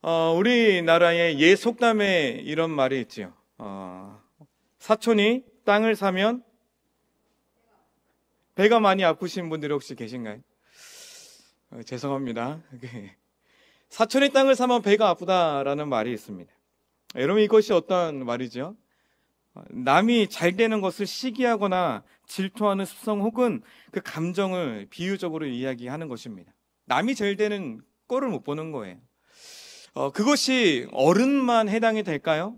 우리나라의 옛 속담에 이런 말이 있지요. 사촌이 땅을 사면 배가 많이 아프신 분들이 혹시 계신가요? 죄송합니다. 사촌이 땅을 사면 배가 아프다라는 말이 있습니다. 여러분, 이것이 어떤 말이죠? 남이 잘 되는 것을 시기하거나 질투하는 습성 혹은 그 감정을 비유적으로 이야기하는 것입니다. 남이 잘 되는 꼴을 못 보는 거예요. 그것이 어른만 해당이 될까요?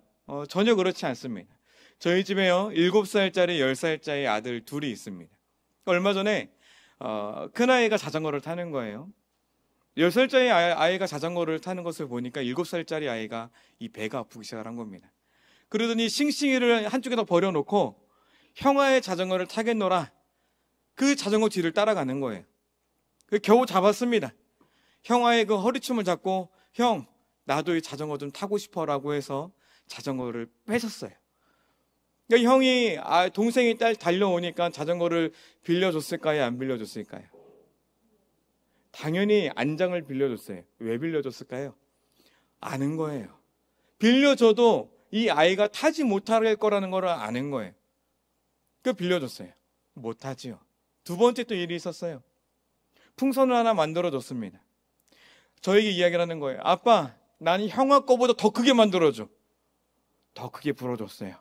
전혀 그렇지 않습니다. 저희 집에요, 7살짜리, 10살짜리 아들 둘이 있습니다. 얼마 전에 큰아이가 자전거를 타는 거예요. 10살짜리 아이가 자전거를 타는 것을 보니까 7살짜리 아이가 이 배가 아프기 시작한 겁니다. 그러더니 싱싱이를 한쪽에다 버려놓고 형아의 자전거를 타겠노라, 그 자전거 뒤를 따라가는 거예요. 겨우 잡았습니다. 형아의 그 허리춤을 잡고, 형, 나도 이 자전거 좀 타고 싶어라고 해서 자전거를 뺏었어요. 그러니까 형이 동생이 달려오니까 자전거를 빌려줬을까요? 안 빌려줬을까요? 당연히 안장을 빌려줬어요. 왜 빌려줬을까요? 아는 거예요. 빌려줘도 이 아이가 타지 못할 거라는 걸 아는 거예요. 그 빌려줬어요. 못하지요. 두 번째 또 일이 있었어요. 풍선을 하나 만들어줬습니다. 저에게 이야기를 하는 거예요. 아빠, 나는 형아 거보다 더 크게 만들어줘. 더 크게 불어줬어요.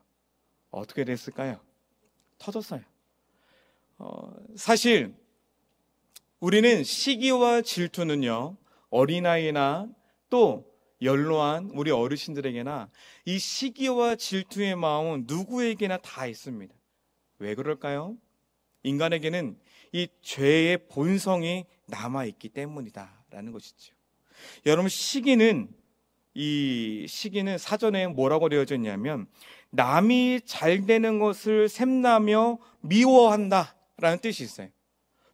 어떻게 됐을까요? 터졌어요. 사실 우리는 시기와 질투는요, 어린아이나 또 연로한 우리 어르신들에게나 이 시기와 질투의 마음은 누구에게나 다 있습니다. 왜 그럴까요? 인간에게는 이 죄의 본성이 남아있기 때문이다라는 것이죠. 여러분, 시기는 사전에 뭐라고 되어져 있냐면, 남이 잘 되는 것을 샘나며 미워한다라는 뜻이 있어요.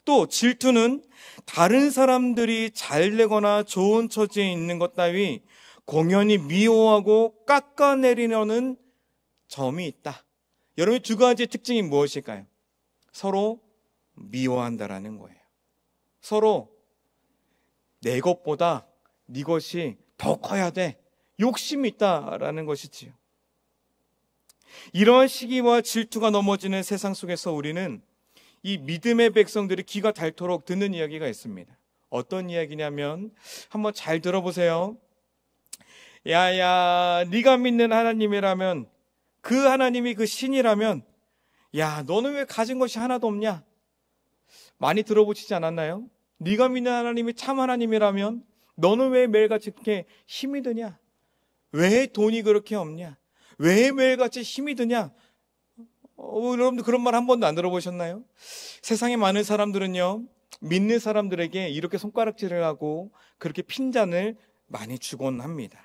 또 질투는 다른 사람들이 잘 되거나 좋은 처지에 있는 것 따위 공연히 미워하고 깎아내리려는 점이 있다. 여러분, 두 가지의 특징이 무엇일까요? 서로 미워한다라는 거예요. 서로 내 것보다 네 것이 더 커야 돼, 욕심이 있다라는 것이지요. 이러한 시기와 질투가 넘어지는 세상 속에서 우리는 이 믿음의 백성들이 귀가 닳도록 듣는 이야기가 있습니다. 어떤 이야기냐면, 한번 잘 들어보세요. 야야, 네가 믿는 하나님이라면, 그 하나님이 그 신이라면, 야, 너는 왜 가진 것이 하나도 없냐? 많이 들어보시지 않았나요? 네가 믿는 하나님이 참 하나님이라면 너는 왜 매일같이 그렇게 힘이 드냐? 왜 돈이 그렇게 없냐? 왜 매일같이 힘이 드냐? 여러분들 그런 말 한 번도 안 들어보셨나요? 세상에 많은 사람들은요, 믿는 사람들에게 이렇게 손가락질을 하고 그렇게 핀잔을 많이 주곤 합니다.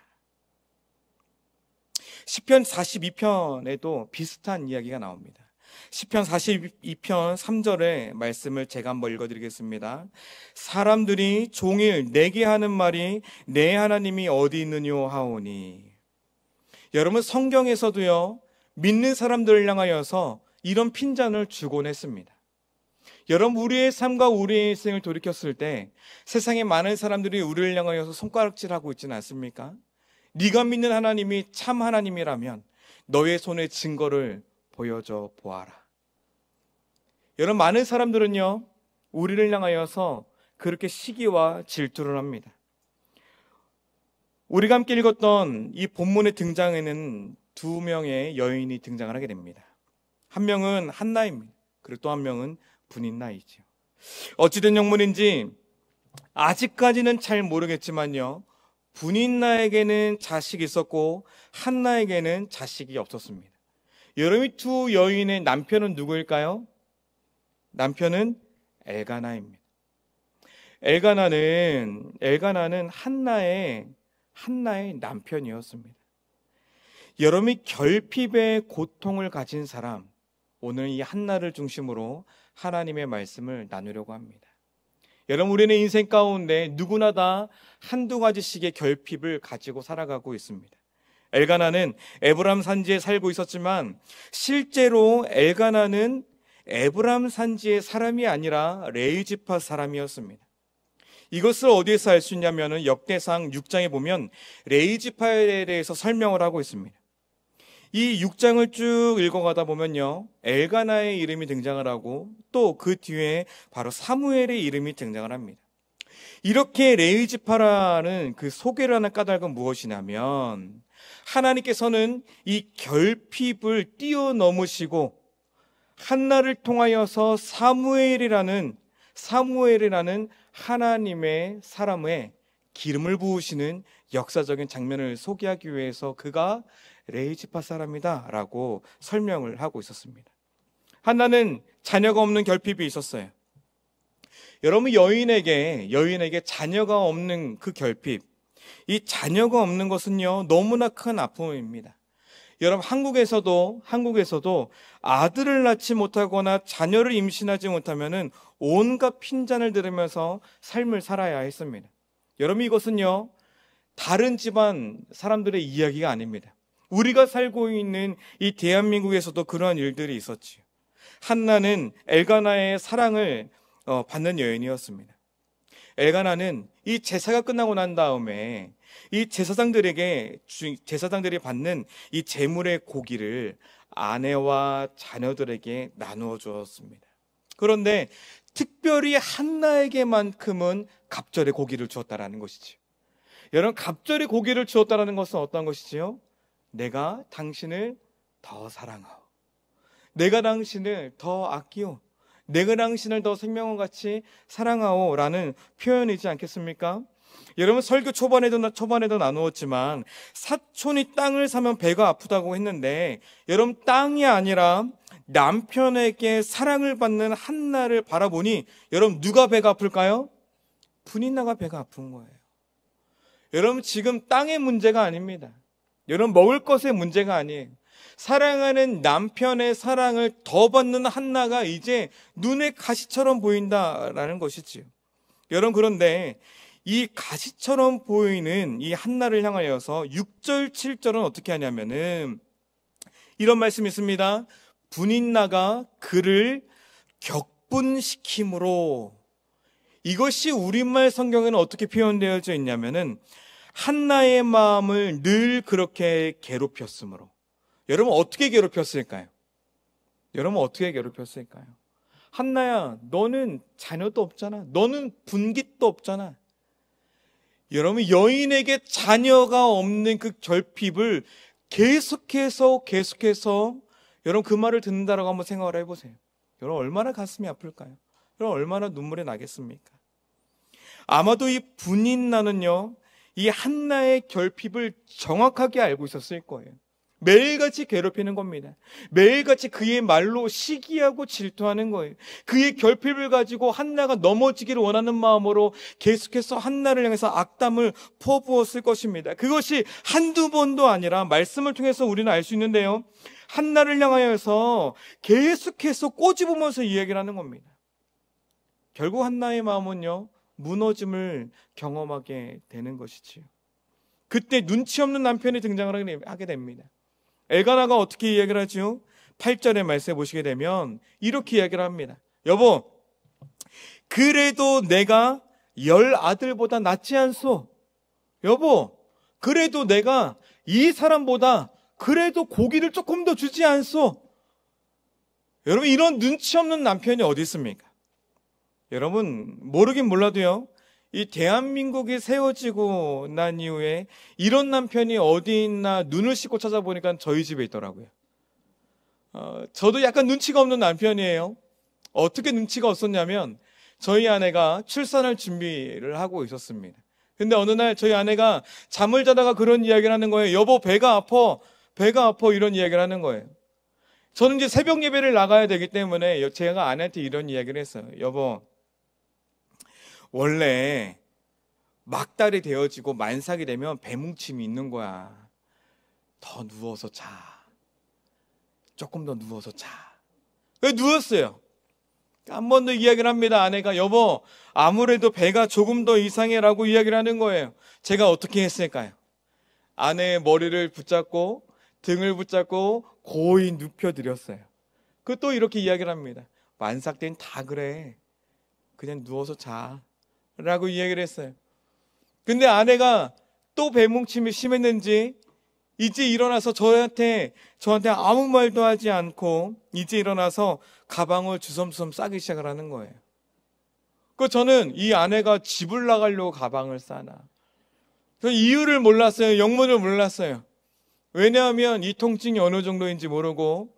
시편 42편에도 비슷한 이야기가 나옵니다. 시편 42편 3절의 말씀을 제가 한번 읽어드리겠습니다. 사람들이 종일 내게 하는 말이 내 하나님이 어디 있느뇨 하오니. 여러분, 성경에서도요, 믿는 사람들을 향하여서 이런 핀잔을 주곤 했습니다. 여러분, 우리의 삶과 우리의 인생을 돌이켰을 때 세상에 많은 사람들이 우리를 향하여서 손가락질하고 있지는 않습니까? 네가 믿는 하나님이 참 하나님이라면 너의 손에 증거를 보여줘 보아라. 여러분, 많은 사람들은요, 우리를 향하여서 그렇게 시기와 질투를 합니다. 우리가 함께 읽었던 이 본문의 등장에는 두 명의 여인이 등장을 하게 됩니다. 한 명은 한나입니다. 그리고 또 한 명은 분인나이죠. 어찌된 영문인지 아직까지는 잘 모르겠지만요, 분인나에게는 자식이 있었고 한나에게는 자식이 없었습니다. 여러분, 두 여인의 남편은 누구일까요? 남편은 엘가나입니다. 엘가나는 한나의 남편이었습니다. 여러분이 결핍의 고통을 가진 사람, 오늘 이 한나를 중심으로 하나님의 말씀을 나누려고 합니다. 여러분, 우리는 인생 가운데 누구나 다 한두 가지씩의 결핍을 가지고 살아가고 있습니다. 엘가나는 에브람 산지에 살고 있었지만 실제로 엘가나는 에브람 산지의 사람이 아니라 레위 지파 사람이었습니다. 이것을 어디에서 알 수 있냐면은 역대상 6장에 보면 레이지파에 대해서 설명을 하고 있습니다. 이 6장을 쭉 읽어가다 보면요, 엘가나의 이름이 등장을 하고 또 그 뒤에 바로 사무엘의 이름이 등장을 합니다. 이렇게 레이지파라는 그 소개를 하는 까닭은 무엇이냐면, 하나님께서는 이 결핍을 뛰어넘으시고 한나를 통하여서 사무엘이라는 하나님의 사람의 기름을 부으시는 역사적인 장면을 소개하기 위해서 그가 레이지파 사람이다 라고 설명을 하고 있었습니다. 한나는 자녀가 없는 결핍이 있었어요. 여러분, 여인에게 자녀가 없는 그 결핍, 이 자녀가 없는 것은요, 너무나 큰 아픔입니다. 여러분, 한국에서도 아들을 낳지 못하거나 자녀를 임신하지 못하면은 온갖 핀잔을 들으면서 삶을 살아야 했습니다. 여러분, 이것은요, 다른 집안 사람들의 이야기가 아닙니다. 우리가 살고 있는 이 대한민국에서도 그러한 일들이 있었지요. 한나는 엘가나의 사랑을 받는 여인이었습니다. 엘가나는 이 제사가 끝나고 난 다음에 이 제사장들이 받는 이 제물의 고기를 아내와 자녀들에게 나누어 주었습니다. 그런데 특별히 한나에게만큼은 갑절의 고기를 주었다라는 것이죠. 여러분, 갑절의 고기를 주었다라는 것은 어떤 것이지요? 내가 당신을 더 사랑하오, 내가 당신을 더 아끼오, 내가 당신을 더 생명과 같이 사랑하오 라는 표현이지 않겠습니까? 여러분, 설교 초반에도 나누었지만 사촌이 땅을 사면 배가 아프다고 했는데, 여러분, 땅이 아니라 남편에게 사랑을 받는 한나를 바라보니 여러분, 누가 배가 아플까요? 분인나가 배가 아픈 거예요. 여러분, 지금 땅의 문제가 아닙니다. 여러분, 먹을 것의 문제가 아니에요. 사랑하는 남편의 사랑을 더 받는 한나가 이제 눈에 가시처럼 보인다라는 것이지요. 여러분, 그런데 이 가시처럼 보이는 이 한나를 향하여서 6절, 7절은 어떻게 하냐면은 이런 말씀이 있습니다. 분인나가 그를 격분시킴으로. 이것이 우리말 성경에는 어떻게 표현되어져 있냐면은 한나의 마음을 늘 그렇게 괴롭혔으므로. 여러분, 어떻게 괴롭혔을까요? 한나야, 너는 자녀도 없잖아. 너는 분깃도 없잖아. 여러분, 여인에게 자녀가 없는 그 결핍을 계속해서 여러분, 그 말을 듣는다라고 한번 생각을 해보세요. 여러분, 얼마나 가슴이 아플까요? 여러분, 얼마나 눈물이 나겠습니까? 아마도 이 분인나는요, 이 한나의 결핍을 정확하게 알고 있었을 거예요. 매일같이 괴롭히는 겁니다. 매일같이 그의 말로 시기하고 질투하는 거예요. 그의 결핍을 가지고 한나가 넘어지기를 원하는 마음으로 계속해서 한나를 향해서 악담을 퍼부었을 것입니다. 그것이 한두 번도 아니라 말씀을 통해서 우리는 알 수 있는데요, 한나를 향하여서 계속해서 꼬집으면서 이야기를 하는 겁니다. 결국 한나의 마음은요, 무너짐을 경험하게 되는 것이지요. 그때 눈치 없는 남편이 등장을 하게 됩니다. 엘가나가 어떻게 이야기를 하죠? 8절의 말씀에 보시게 되면 이렇게 이야기를 합니다. 여보, 그래도 내가 10 아들보다 낫지 않소? 여보, 그래도 내가 이 사람보다 그래도 고기를 조금 더 주지 않소? 여러분, 이런 눈치 없는 남편이 어디 있습니까? 여러분, 모르긴 몰라도요, 이 대한민국이 세워지고 난 이후에 이런 남편이 어디 있나 눈을 씻고 찾아보니까 저희 집에 있더라고요. 저도 약간 눈치가 없는 남편이에요. 어떻게 눈치가 없었냐면, 저희 아내가 출산할 준비를 하고 있었습니다. 근데 어느 날 저희 아내가 잠을 자다가 그런 이야기를 하는 거예요. 여보, 배가 아파 이런 이야기를 하는 거예요. 저는 이제 새벽 예배를 나가야 되기 때문에 제가 아내한테 이런 이야기를 했어요. 여보, 원래 막달이 되어지고 만삭이 되면 배뭉침이 있는 거야. 더 누워서 자. 조금 더 누워서 자. 왜 누웠어요? 한 번 더 이야기를 합니다. 아내가, 여보, 아무래도 배가 조금 더 이상해라고 이야기를 하는 거예요. 제가 어떻게 했을까요? 아내의 머리를 붙잡고 등을 붙잡고 고이 눕혀드렸어요. 또 이렇게 이야기를 합니다. 만삭 때는 다 그래. 그냥 누워서 자. 라고 이야기를 했어요. 근데 아내가 또 배뭉침이 심했는지 이제 일어나서 저한테 아무 말도 하지 않고 이제 일어나서 가방을 주섬주섬 싸기 시작을 하는 거예요. 저는 이 아내가 집을 나가려고 가방을 싸나. 저는 이유를 몰랐어요. 영문을 몰랐어요. 왜냐하면 이 통증이 어느 정도인지 모르고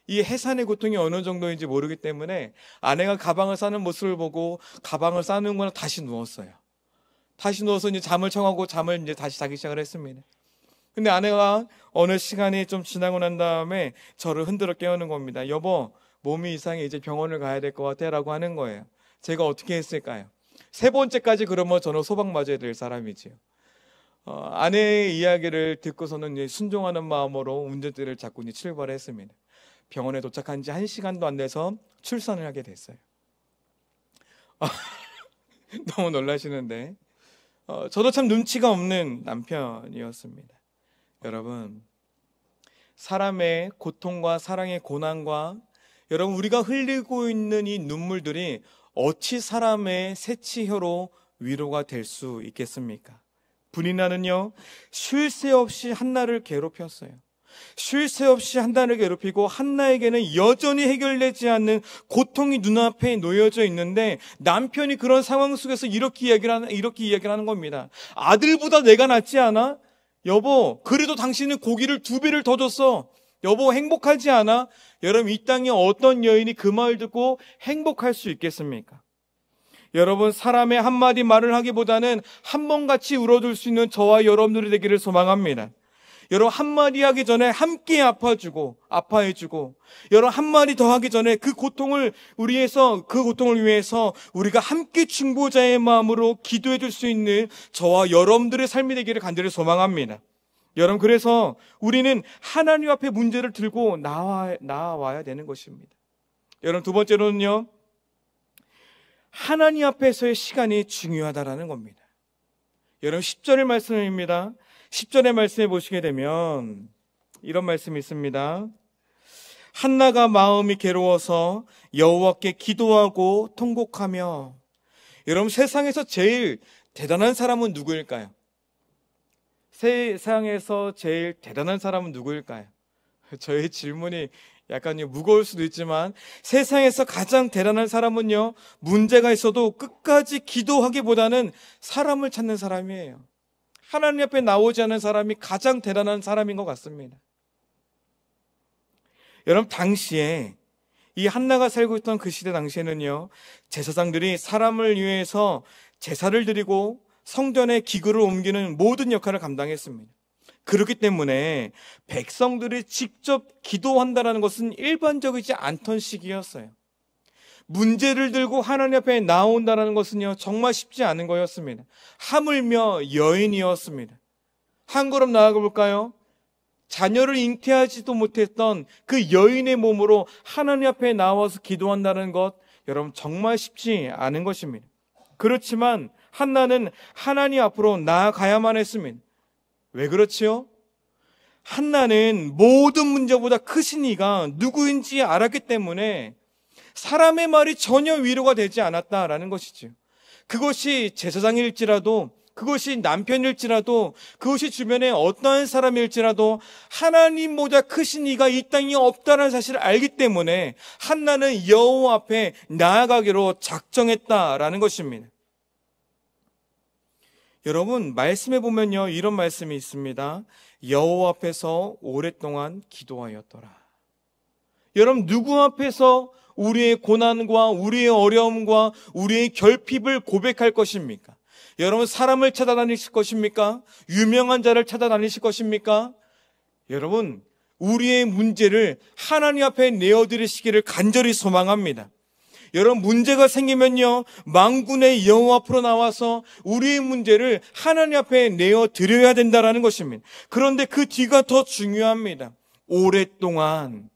이 해산의 고통이 어느 정도인지 모르기 때문에 아내가 가방을 싸는 모습을 보고 가방을 싸는구나 다시 누웠어요. 다시 누워서 이제 잠을 청하고 잠을 이제 다시 자기 시작을 했습니다. 근데 아내가 어느 시간이 좀 지나고 난 다음에 저를 흔들어 깨우는 겁니다. 여보, 몸이 이상해. 이제 병원을 가야 될 것 같아. 라고 하는 거예요. 제가 어떻게 했을까요? 세 번째까지 그러면 저는 소방 맞아야 될 사람이지요. 아내의 이야기를 듣고서는 이제 순종하는 마음으로 운전대를 잡고 이제 출발을 했습니다. 병원에 도착한 지 1시간도 안 돼서 출산을 하게 됐어요. 너무 놀라시는데 저도 참 눈치가 없는 남편이었습니다. 여러분, 사람의 고통과 사랑의 고난과 여러분 우리가 흘리고 있는 이 눈물들이 어찌 사람의 새치혀로 위로가 될 수 있겠습니까? 분이나는요, 쉴 새 없이 한나를 괴롭혔어요. 쉴 새 없이 한나를 괴롭히고 한나에게는 여전히 해결되지 않는 고통이 눈앞에 놓여져 있는데 남편이 그런 상황 속에서 이렇게 이야기를 하는 겁니다. 아들보다 내가 낫지 않아? 여보, 그래도 당신은 고기를 2배를 더 줬어. 여보, 행복하지 않아? 여러분, 이 땅에 어떤 여인이 그 말 듣고 행복할 수 있겠습니까? 여러분, 사람의 한마디 말을 하기보다는 한 번 같이 울어줄 수 있는 저와 여러분들이 되기를 소망합니다. 여러분, 한마디 하기 전에 함께 아파해주고, 여러분, 한마디 더 하기 전에 그 고통을 위해서 우리가 함께 중보자의 마음으로 기도해 줄 수 있는 저와 여러분들의 삶이 되기를 간절히 소망합니다. 여러분, 그래서 우리는 하나님 앞에 문제를 들고 나와야 되는 것입니다. 여러분, 두 번째로는요, 하나님 앞에서의 시간이 중요하다라는 겁니다. 여러분, 10절의 말씀입니다. 10절의 말씀에 보시게 되면 이런 말씀이 있습니다. 한나가 마음이 괴로워서 여호와께 기도하고 통곡하며. 여러분, 세상에서 제일 대단한 사람은 누구일까요? 세상에서 제일 대단한 사람은 누구일까요? 저의 질문이 약간 무거울 수도 있지만 세상에서 가장 대단한 사람은요, 문제가 있어도 끝까지 기도하기보다는 사람을 찾는 사람이에요. 하나님 앞에 나오지 않은 사람이 가장 대단한 사람인 것 같습니다. 여러분, 당시에 이 한나가 살고 있던 그 시대 당시에는요, 제사장들이 사람을 위해서 제사를 드리고 성전에 기구를 옮기는 모든 역할을 감당했습니다. 그렇기 때문에 백성들이 직접 기도한다는 것은 일반적이지 않던 시기였어요. 문제를 들고 하나님 앞에 나온다는 것은요, 정말 쉽지 않은 거였습니다. 하물며 여인이었습니다. 한 걸음 나아가 볼까요? 자녀를 잉태하지도 못했던 그 여인의 몸으로 하나님 앞에 나와서 기도한다는 것, 여러분 정말 쉽지 않은 것입니다. 그렇지만 한나는 하나님 앞으로 나아가야만 했습니다. 왜 그렇지요? 한나는 모든 문제보다 크신 이가 누구인지 알았기 때문에 사람의 말이 전혀 위로가 되지 않았다라는 것이죠. 그것이 제사장일지라도, 그것이 남편일지라도, 그것이 주변에 어떠한 사람일지라도 하나님보다 크신 이가 이 땅에 없다는 사실을 알기 때문에 한나는 여호와 앞에 나아가기로 작정했다라는 것입니다. 여러분, 말씀에 보면요, 이런 말씀이 있습니다. 여호와 앞에서 오랫동안 기도하였더라. 여러분, 누구 앞에서 우리의 고난과 우리의 어려움과 우리의 결핍을 고백할 것입니까? 여러분, 사람을 찾아다니실 것입니까? 유명한 자를 찾아다니실 것입니까? 여러분, 우리의 문제를 하나님 앞에 내어드리시기를 간절히 소망합니다. 여러분, 문제가 생기면요, 만군의 여호와 앞으로 나와서 우리의 문제를 하나님 앞에 내어드려야 된다는 것입니다. 그런데 그 뒤가 더 중요합니다. 오랫동안.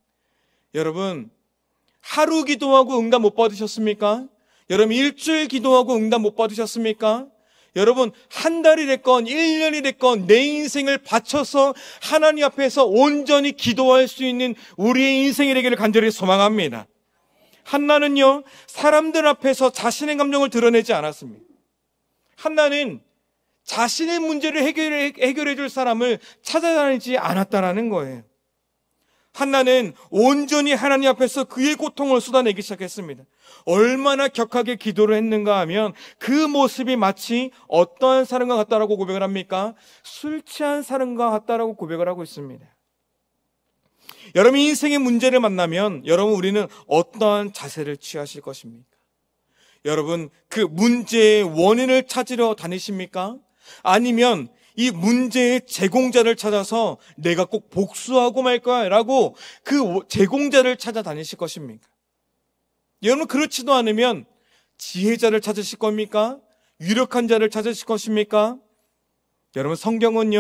여러분, 하루 기도하고 응답 못 받으셨습니까? 여러분, 일주일 기도하고 응답 못 받으셨습니까? 여러분, 한 달이 됐건 1년이 됐건 내 인생을 바쳐서 하나님 앞에서 온전히 기도할 수 있는 우리의 인생이 되기를 간절히 소망합니다. 한나는요, 사람들 앞에서 자신의 감정을 드러내지 않았습니다. 한나는 자신의 문제를 해결해 줄 사람을 찾아다니지 않았다라는 거예요. 한나는 온전히 하나님 앞에서 그의 고통을 쏟아내기 시작했습니다. 얼마나 격하게 기도를 했는가 하면 그 모습이 마치 어떠한 사람과 같다라고 고백을 합니까? 술 취한 사람과 같다라고 고백을 하고 있습니다. 여러분, 인생의 문제를 만나면 여러분, 우리는 어떠한 자세를 취하실 것입니까? 여러분, 그 문제의 원인을 찾으러 다니십니까? 아니면 이 문제의 제공자를 찾아서 내가 꼭 복수하고 말 거야 라고 그 제공자를 찾아다니실 것입니까? 여러분, 그렇지도 않으면 지혜자를 찾으실 겁니까? 유력한 자를 찾으실 것입니까? 여러분, 성경은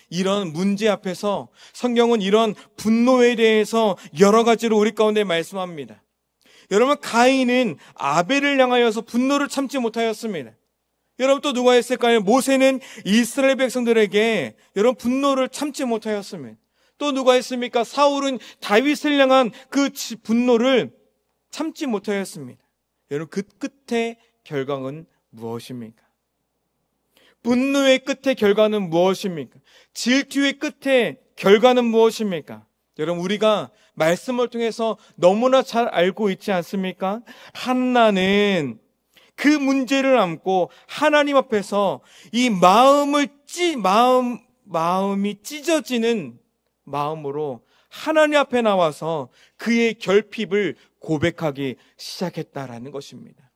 이런 문제 앞에서, 성경은 이런 분노에 대해서 여러 가지로 우리 가운데 말씀합니다. 여러분, 가인은 아벨을 향하여서 분노를 참지 못하였습니다. 여러분, 또 누가 했을까요? 모세는 이스라엘 백성들에게 여러분 분노를 참지 못하였습니다. 또 누가 했습니까? 사울은 다윗을 향한 그 분노를 참지 못하였습니다. 여러분, 그 끝의 결과는 무엇입니까? 분노의 끝의 결과는 무엇입니까? 질투의 끝의 결과는 무엇입니까? 여러분, 우리가 말씀을 통해서 너무나 잘 알고 있지 않습니까? 한나는 그 문제를 안고 하나님 앞에서 이 마음이 찢어지는 마음으로 하나님 앞에 나와서 그의 결핍을 고백하기 시작했다라는 것입니다.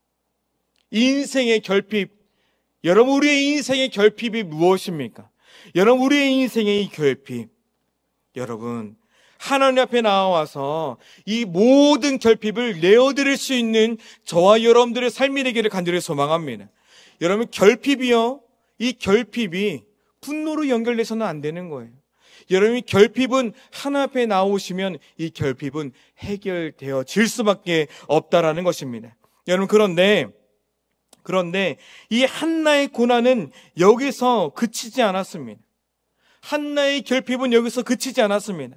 인생의 결핍, 여러분, 우리의 인생의 결핍이 무엇입니까? 여러분, 우리의 인생의 이 결핍, 여러분, 하나님 앞에 나와서 이 모든 결핍을 내어드릴 수 있는 저와 여러분들의 삶이 되기를 간절히 소망합니다. 여러분, 결핍이요, 이 결핍이 분노로 연결돼서는 안 되는 거예요. 여러분, 결핍은 하나님 앞에 나오시면 이 결핍은 해결되어질 수밖에 없다라는 것입니다. 여러분, 그런데 이 한나의 고난은 여기서 그치지 않았습니다. 한나의 결핍은 여기서 그치지 않았습니다.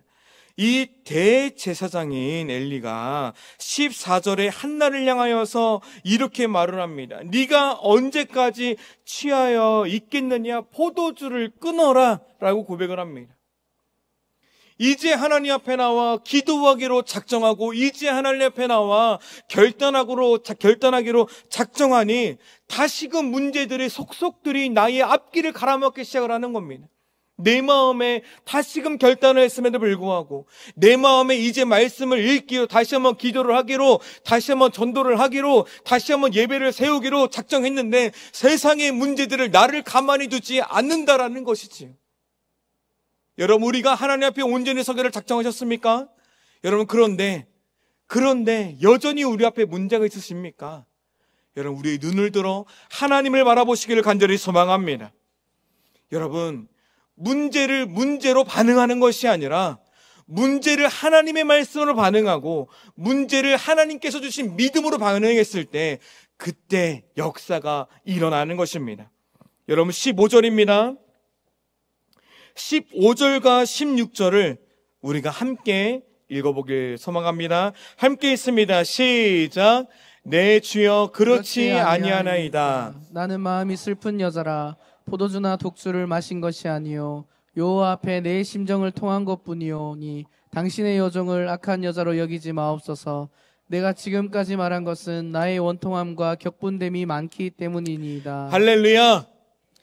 이 대제사장인 엘리가 14절에 한나를 향하여서 이렇게 말을 합니다. 네가 언제까지 취하여 있겠느냐? 포도주를 끊어라 라고 고백을 합니다. 이제 하나님 앞에 나와 기도하기로 작정하고, 이제 하나님 앞에 나와 결단하기로 작정하니 다시금 문제들이 속속들이 나의 앞길을 갈아먹기 시작을 하는 겁니다. 내 마음에 다시금 결단을 했음에도 불구하고, 내 마음에 이제 말씀을 읽기로, 다시 한번 기도를 하기로, 다시 한번 전도를 하기로, 다시 한번 예배를 세우기로 작정했는데 세상의 문제들을 나를 가만히 두지 않는다라는 것이지요. 여러분, 우리가 하나님 앞에 온전히 서기를 작정하셨습니까? 여러분, 그런데 여전히 우리 앞에 문제가 있으십니까? 여러분, 우리의 눈을 들어 하나님을 바라보시기를 간절히 소망합니다. 여러분, 문제를 문제로 반응하는 것이 아니라 문제를 하나님의 말씀으로 반응하고 문제를 하나님께서 주신 믿음으로 반응했을 때 그때 역사가 일어나는 것입니다. 여러분, 15절입니다. 15절과 16절을 우리가 함께 읽어보길 소망합니다. 함께 있습니다. 시작. 내 주여 그렇지 아니하나이다. 나는 마음이 슬픈 여자라. 포도주나 독주를 마신 것이 아니요 여호와 앞에 내 심정을 통한 것뿐이오니 당신의 여종을 악한 여자로 여기지 마옵소서. 내가 지금까지 말한 것은 나의 원통함과 격분됨이 많기 때문이니이다. 할렐루야.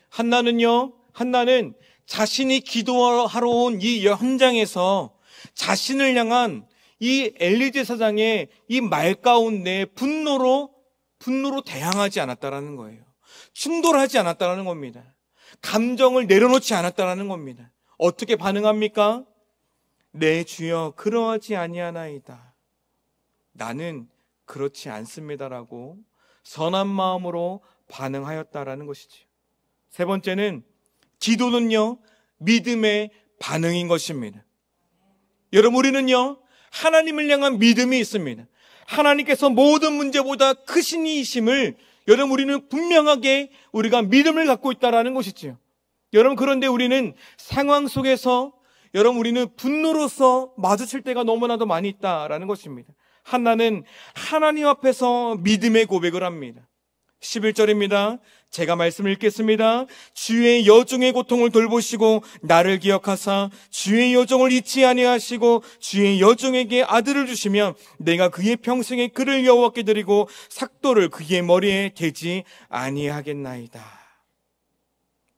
한나는 자신이 기도하러 온 이 현장에서 자신을 향한 이 엘리 제사장의 이 말 가운데 분노로 대항하지 않았다라는 거예요. 충돌하지 않았다라는 겁니다. 감정을 내려놓지 않았다라는 겁니다. 어떻게 반응합니까? 내 주여 그러하지 아니하나이다. 나는 그렇지 않습니다라고 선한 마음으로 반응하였다라는 것이죠. 세 번째는 기도는요, 믿음의 반응인 것입니다. 여러분, 우리는요, 하나님을 향한 믿음이 있습니다. 하나님께서 모든 문제보다 크신 이심을 여러분, 우리는 분명하게 우리가 믿음을 갖고 있다라는 것이지요. 여러분, 그런데 우리는 상황 속에서 여러분, 우리는 분노로서 마주칠 때가 너무나도 많이 있다라는 것입니다. 한나는 하나님 앞에서 믿음의 고백을 합니다. 11절입니다. 제가 말씀을 읽겠습니다. 주의 여종의 고통을 돌보시고 나를 기억하사 주의 여종을 잊지 아니하시고 주의 여종에게 아들을 주시면 내가 그의 평생에 그를 여호와께 드리고 삭도를 그의 머리에 대지 아니하겠나이다.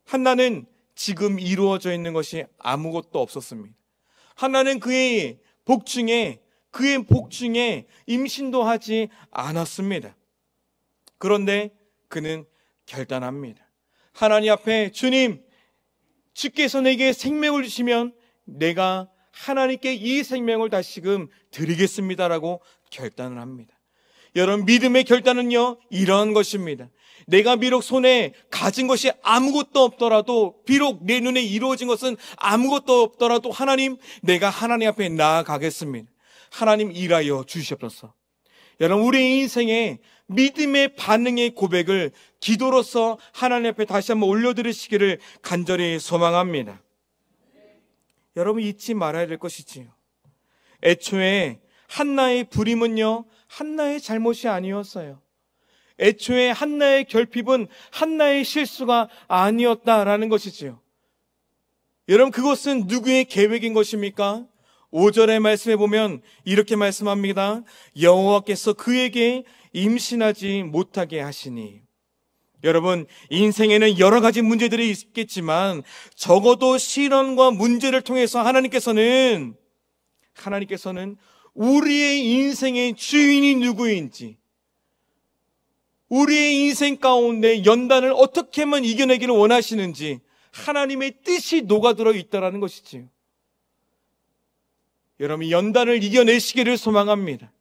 한나는 지금 이루어져 있는 것이 아무것도 없었습니다. 한나는 그의 복중에 임신도 하지 않았습니다. 그런데 그는 결단합니다. 하나님 앞에 주님, 주께서 내게 생명을 주시면 내가 하나님께 이 생명을 다시금 드리겠습니다라고 결단을 합니다. 여러분, 믿음의 결단은요, 이런 것입니다. 내가 비록 손에 가진 것이 아무것도 없더라도, 비록 내 눈에 이루어진 것은 아무것도 없더라도 하나님, 내가 하나님 앞에 나아가겠습니다. 하나님 일하여 주시옵소서. 여러분, 우리의 인생에 믿음의 반응의 고백을 기도로서 하나님 앞에 다시 한번 올려드리시기를 간절히 소망합니다. 여러분, 잊지 말아야 될 것이지요. 애초에 한나의 불임은요, 한나의 잘못이 아니었어요. 애초에 한나의 결핍은 한나의 실수가 아니었다라는 것이지요. 여러분, 그것은 누구의 계획인 것입니까? 5절의 말씀에 보면 이렇게 말씀합니다. 여호와께서 그에게 임신하지 못하게 하시니. 여러분, 인생에는 여러 가지 문제들이 있겠지만 적어도 시련과 문제를 통해서 하나님께서는 우리의 인생의 주인이 누구인지, 우리의 인생 가운데 연단을 어떻게만 이겨내기를 원하시는지 하나님의 뜻이 녹아들어 있다는 것이지요. 여러분, 연단을 이겨내시기를 소망합니다.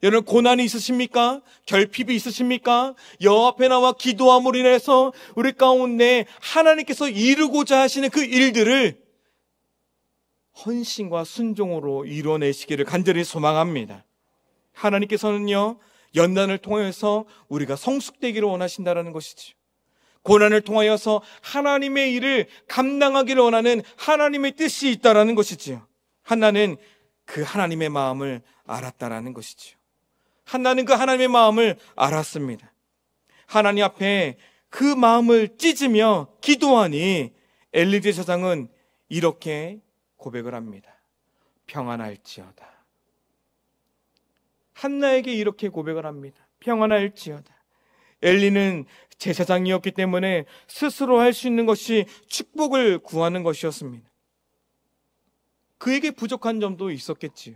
여러분, 고난이 있으십니까? 결핍이 있으십니까? 여호와 앞에 나와 기도함으로 인해서 우리 가운데 하나님께서 이루고자 하시는 그 일들을 헌신과 순종으로 이루어내시기를 간절히 소망합니다. 하나님께서는요, 연단을 통해서 우리가 성숙되기를 원하신다는 것이죠. 고난을 통하여서 하나님의 일을 감당하기를 원하는 하나님의 뜻이 있다는 것이지요. 한나는 그 하나님의 마음을 알았다라는 것이지요. 한나는 그 하나님의 마음을 알았습니다. 하나님 앞에 그 마음을 찢으며 기도하니 엘리 제사장은 이렇게 고백을 합니다. 평안할지어다. 한나에게 이렇게 고백을 합니다. 평안할지어다. 엘리는 제사장이었기 때문에 스스로 할 수 있는 것이 축복을 구하는 것이었습니다. 그에게 부족한 점도 있었겠지요.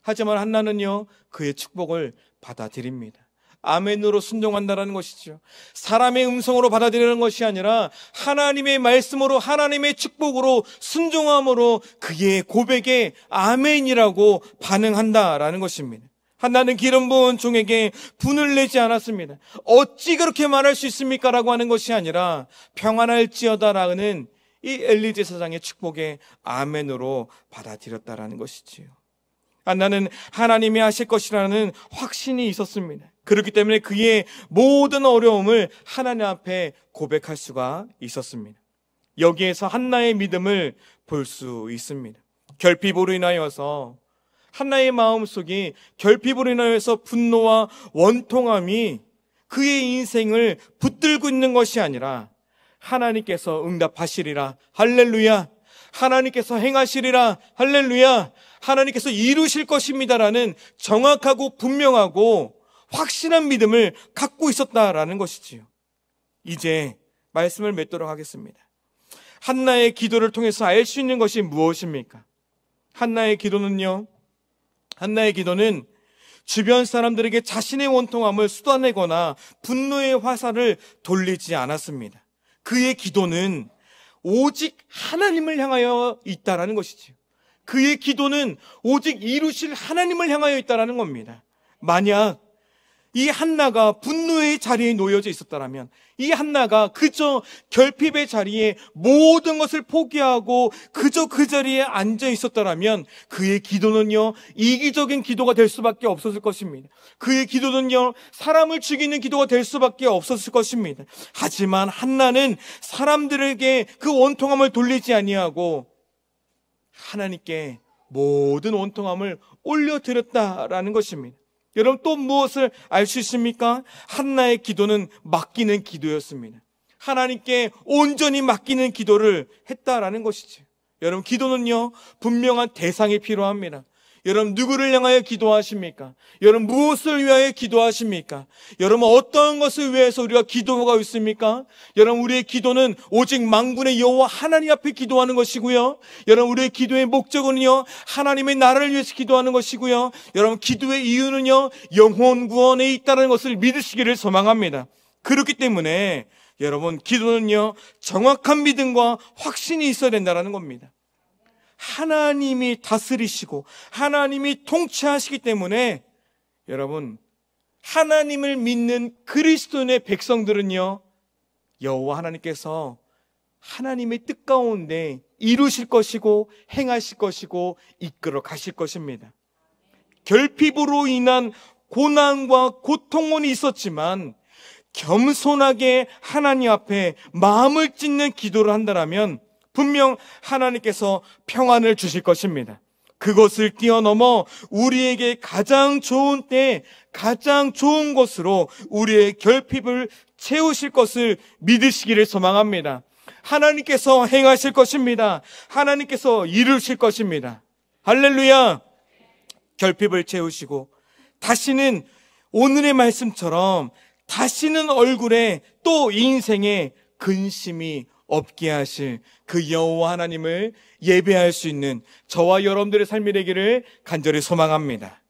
하지만 한나는요, 그의 축복을 받아들입니다. 아멘으로 순종한다는 것이죠. 사람의 음성으로 받아들이는 것이 아니라 하나님의 말씀으로, 하나님의 축복으로 순종함으로 그의 고백에 아멘이라고 반응한다라는 것입니다. 한나는 기름 부은 종에게 분을 내지 않았습니다. 어찌 그렇게 말할 수 있습니까? 라고 하는 것이 아니라 평안할지어다라는 이 엘리 제사장의 축복에 아멘으로 받아들였다라는 것이지요. 한나는 하나님이 하실 것이라는 확신이 있었습니다. 그렇기 때문에 그의 모든 어려움을 하나님 앞에 고백할 수가 있었습니다. 여기에서 한나의 믿음을 볼 수 있습니다. 결핍으로 인하여서 한나의 마음속이 결핍으로 인하여서 분노와 원통함이 그의 인생을 붙들고 있는 것이 아니라 하나님께서 응답하시리라 할렐루야, 하나님께서 행하시리라 할렐루야, 하나님께서 이루실 것입니다라는 정확하고 분명하고 확실한 믿음을 갖고 있었다라는 것이지요. 이제 말씀을 맺도록 하겠습니다. 한나의 기도를 통해서 알 수 있는 것이 무엇입니까? 한나의 기도는 주변 사람들에게 자신의 원통함을 쏟아내거나 분노의 화살을 돌리지 않았습니다. 그의 기도는 오직 하나님을 향하여 있다라는 것이지요. 그의 기도는 오직 이루실 하나님을 향하여 있다라는 겁니다. 만약 이 한나가 분노의 자리에 놓여져 있었다면, 이 한나가 그저 결핍의 자리에 모든 것을 포기하고 그저 그 자리에 앉아 있었다면 그의 기도는요, 이기적인 기도가 될 수밖에 없었을 것입니다. 그의 기도는요, 사람을 죽이는 기도가 될 수밖에 없었을 것입니다. 하지만 한나는 사람들에게 그 원통함을 돌리지 아니하고 하나님께 모든 원통함을 올려드렸다라는 것입니다. 여러분 또 무엇을 알 수 있습니까? 한나의 기도는 맡기는 기도였습니다. 하나님께 온전히 맡기는 기도를 했다라는 것이죠. 여러분 기도는요 분명한 대상이 필요합니다. 여러분 누구를 향하여 기도하십니까? 여러분 무엇을 위하여 기도하십니까? 여러분 어떤 것을 위해서 우리가 기도가 있습니까? 여러분 우리의 기도는 오직 만군의 여호와 하나님 앞에 기도하는 것이고요. 여러분 우리의 기도의 목적은요 하나님의 나라를 위해서 기도하는 것이고요. 여러분 기도의 이유는요 영혼 구원에 있다는 것을 믿으시기를 소망합니다. 그렇기 때문에 여러분 기도는요 정확한 믿음과 확신이 있어야 된다는 겁니다. 하나님이 다스리시고 하나님이 통치하시기 때문에 여러분 하나님을 믿는 그리스도인의 백성들은요 여호와 하나님께서 하나님의 뜻 가운데 이루실 것이고 행하실 것이고 이끌어 가실 것입니다. 결핍으로 인한 고난과 고통은 있었지만 겸손하게 하나님 앞에 마음을 찢는 기도를 한다면 분명 하나님께서 평안을 주실 것입니다. 그것을 뛰어넘어 우리에게 가장 좋은 때 가장 좋은 것으로 우리의 결핍을 채우실 것을 믿으시기를 소망합니다. 하나님께서 행하실 것입니다. 하나님께서 이루실 것입니다. 할렐루야. 결핍을 채우시고 다시는 오늘의 말씀처럼 다시는 얼굴에 또 인생에 근심이 없게 하실 그 여호와 하나님을 예배할 수 있는 저와 여러분들의 삶이 되기를 간절히 소망합니다.